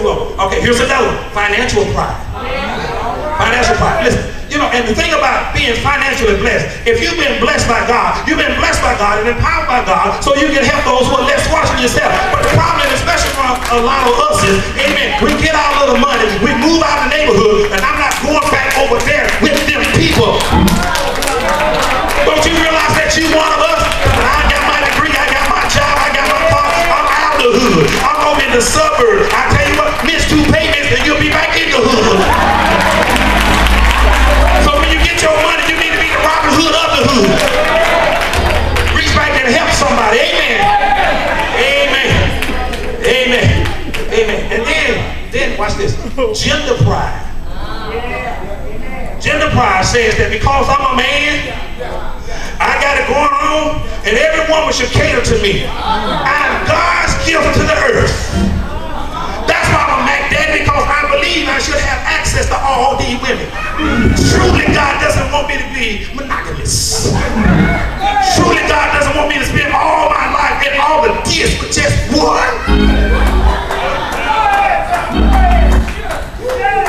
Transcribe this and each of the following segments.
move on. Okay, here's another one. Financial pride. Financial pride. Listen, you know, and the thing about being financially blessed, if you've been blessed by God, you've been blessed by God and empowered by God, so you can help those who are less fortunate yourself. But the problem, especially for a lot of us, is, amen, we get our little money, we move out of the neighborhood, and I'm not going back over there with them people. Don't you realize that you one of us? I got my degree, I got my job, I got my car, I'm out of the hood. I'm over in the suburbs. I tell you what, miss 2 payments and you'll be back in the hood. So when you get your money, you need to be the Robin Hood of the hood. Reach back and help somebody. Amen. Amen. Amen. Amen. And then watch this. Gender pride. Gender pride says that because I'm a man, I got it going on, and every woman should cater to me. I'm God's gift to the earth. That's why I'm a Mac Daddy, because I believe I should have access to all these women. Truly, God doesn't want me to be monogamous. Truly, God doesn't want me to spend all my life in all the gifts with just one.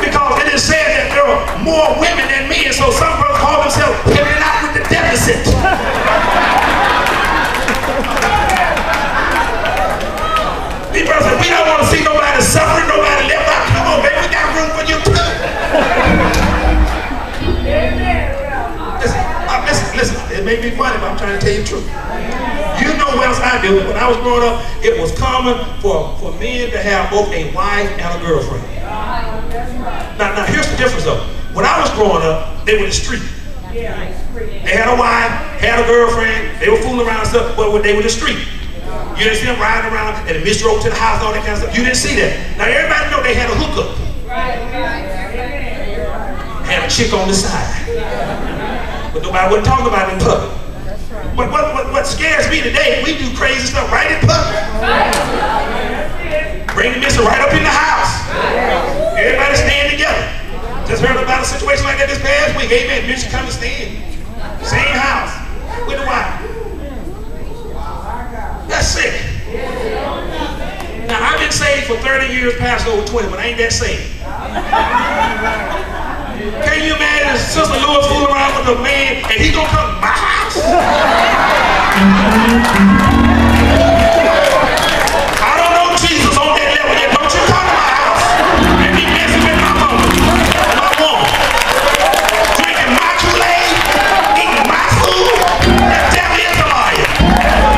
Because it is said that there are more women than men, so some brothers call themselves living out with the deficit. These brothers, we don't want to see nobody suffering, nobody left out. Come on, baby, we got room for you too. Listen, it may be funny, but I'm trying to tell you the truth. You know what else I do. When I was growing up, it was common for men to have both a wife and a girlfriend. Now here's the difference though. When I was growing up, they were in the street. They had a wife, had a girlfriend, they were fooling around and stuff, but they were in the street. You didn't see them riding around and the mister over to the house, all that kind of stuff. You didn't see that. Now everybody know they had a hookup. Had a chick on the side. But nobody wasn't talking about it in public. But what scares me today, we do crazy stuff right in public. Bring the mister right up in the house. Everybody stand together. Just heard about a situation like that this past week. Amen. Mister come to stand. Same house. With the wife. That's sick. Now I've been saved for 30 years, past over 20, but I ain't that saved. Can you imagine Sister Lewis fooling around with a man and he gonna come to my house? I don't know Jesus on that level yet. Don't you come to my house and be messing with my mama, my woman, drinking my Kool-Aid, eating my food. That devil is a liar.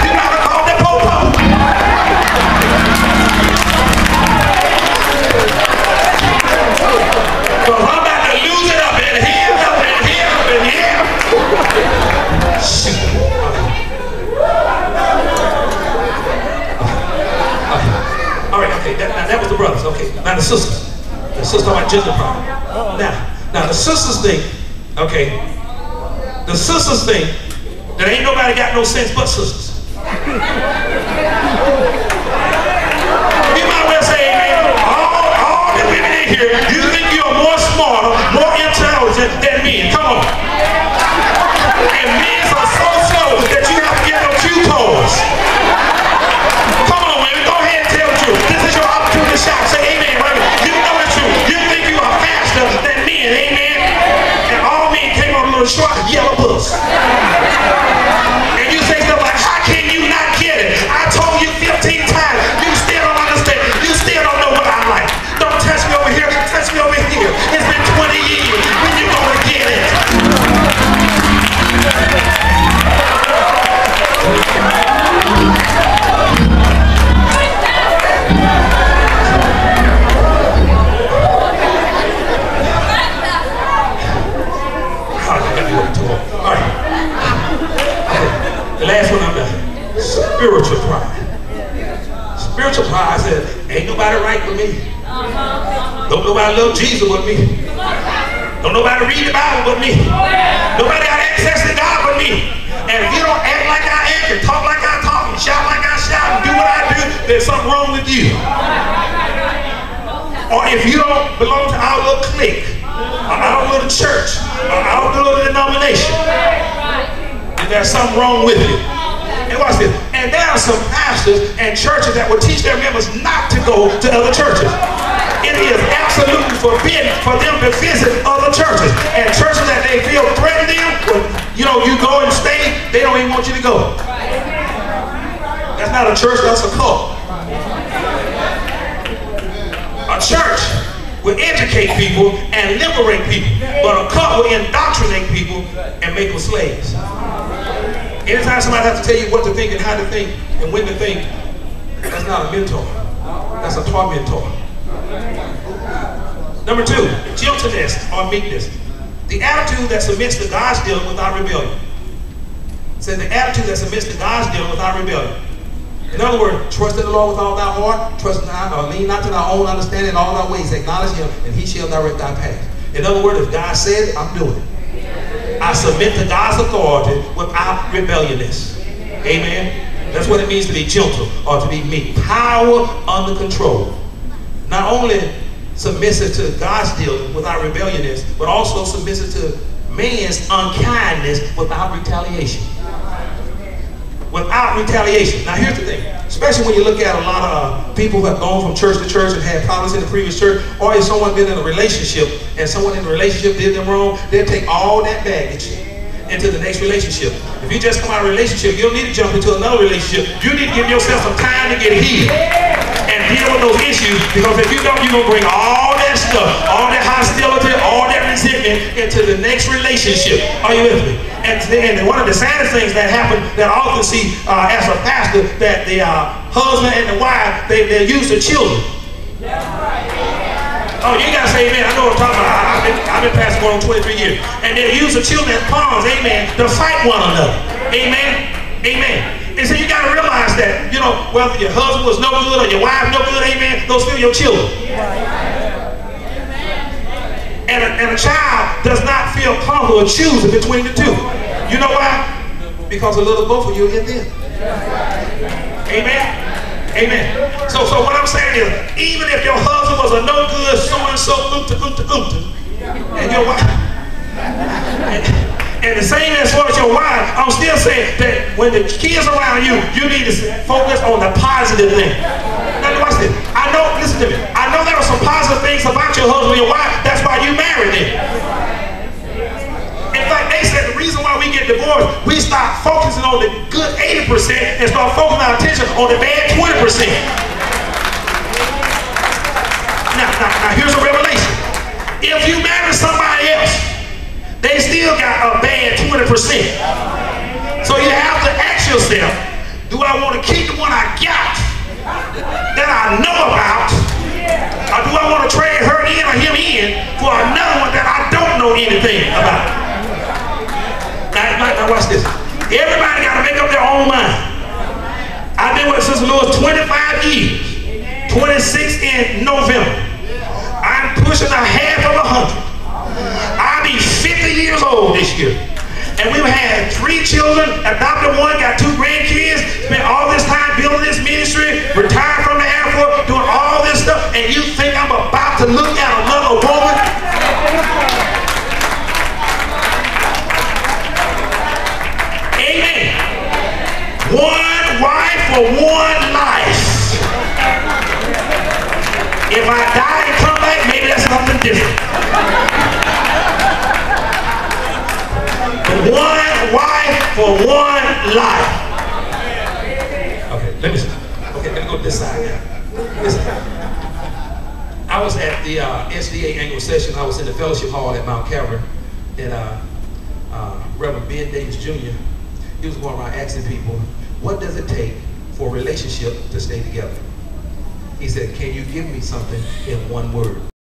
You gotta call that po-po. But I'm about to lose it up in here, up in here, up in here. Shoot. All right, okay, now that was the brothers, okay. Now the sisters. The sisters are my gender problem. Now the sisters think, okay, the sisters think that ain't nobody got no sense but sisters. You might well say, amen, all the women in here, you think you're more smarter, more intelligent than men. Come on. And men are so slow that you have to give them cue cards. Come on, women, go ahead and tell the truth. This is your opportunity to shout. Say amen, right? You know the truth. You think you are faster than men, amen? And all men came on a little short yellow bus. And you say stuff like, how can you not get it? I told you 15 times. You still don't understand. You still don't know what I like. Don't touch me over here. Touch me over here. It's been 20 years. When you gonna get it? The last one I'm done. Spiritual pride. Spiritual pride says, ain't nobody right with me. Don't nobody love Jesus with me. Don't nobody read the Bible with me. Nobody got access to God with me. And if you don't act like I act and talk like I talk and shout like I shout and do what I do, there's something wrong with you. Or if you don't belong to our little clique, or our little church, or our little denomination, then there's something wrong with you. And watch this. And there are some pastors and churches that will teach their members not to go to other churches. it is absolutely forbidden for them to visit other churches. And churches that they feel threaten them, when, you know, you go and stay, they don't even want you to go. That's not a church, that's a cult. A church will educate people and liberate people, but a cult will indoctrinate people and make them slaves. Anytime somebody has to tell you what to think and how to think and when to think, that's not a mentor. That's a tormentor. Number 2, gentleness or meekness. The attitude that submits to God's dealing without rebellion. It says the attitude that submits to God's dealing without rebellion. In other words, trust in the Lord with all thy heart, trust not, or lean not to thy own understanding in all thy ways, acknowledge him, and he shall direct thy path. In other words, if God said it, I'm doing it. I submit to God's authority without rebelliousness. Amen. That's what it means to be gentle or to be meek. Power under control. Not only submissive to God's dealing without rebelliousness, but also submissive to man's unkindness without retaliation. Without retaliation. Now here's the thing, especially when you look at a lot of people who have gone from church to church and had problems in the previous church, or if someone been in a relationship and someone in the relationship did them wrong, they'll take all that baggage into the next relationship. If you just come out of a relationship, you don't need to jump into another relationship. You need to give yourself some time to get healed and deal with those issues, because if you don't, you're going to bring all that stuff, all that hostility, all that resentment into the next relationship. Are you with me? And one of the saddest things that happen that I often see as a pastor, that the husband and the wife, they use the children. Oh, you gotta say amen. I know what I'm talking about. I've been pastoring for 23 years. And they use the children as pawns, amen, to fight one another. Amen. Amen. And so you gotta realize that, you know, whether your husband was no good or your wife no good, amen, those still your children. And a child does not feel comfortable choosing between the two. You know why? Because a little both of you in there. Amen. Amen. So what I'm saying is, even if your husband was a no good so-and-so and your wife, and the same as far as your wife, I'm still saying that when the kids around you, you need to focus on the positive thing. Now watch this. I know, listen to me, I know there are some positive things about your husband and your wife. That's why you married them. In fact, they said the reason why we get divorced, we stop focusing on the good 80% and start focusing our attention on the bad 20%. Now here's a revelation. If you marry somebody else, they still got a bad 20%. So you have to ask yourself, do I want to keep the one I got that I know about, or do I want to trade her in or him in for another one that I don't know anything about? Now watch this. Everybody got to make up their own mind. I've been with Sister Lewis 25 years, 26 in November. I'm pushing a half of 100. I'll be 50 years old this year. And we've had 3 children, adopted 1, got 2 grandkids, spent all this time building this ministry, retired from the Air Force, doing all this stuff, and you think I'm about to look at another woman? Amen. One wife for one life. If I die and come back, maybe that's something different. But one wife for one life. Okay, let me go to this side now. Listen. I was at the SDA annual session. I was in the fellowship hall at Mount Calvary, and Reverend Ben Davis Jr., he was going around asking people, what does it take for a relationship to stay together? He said, can you give me something in one word?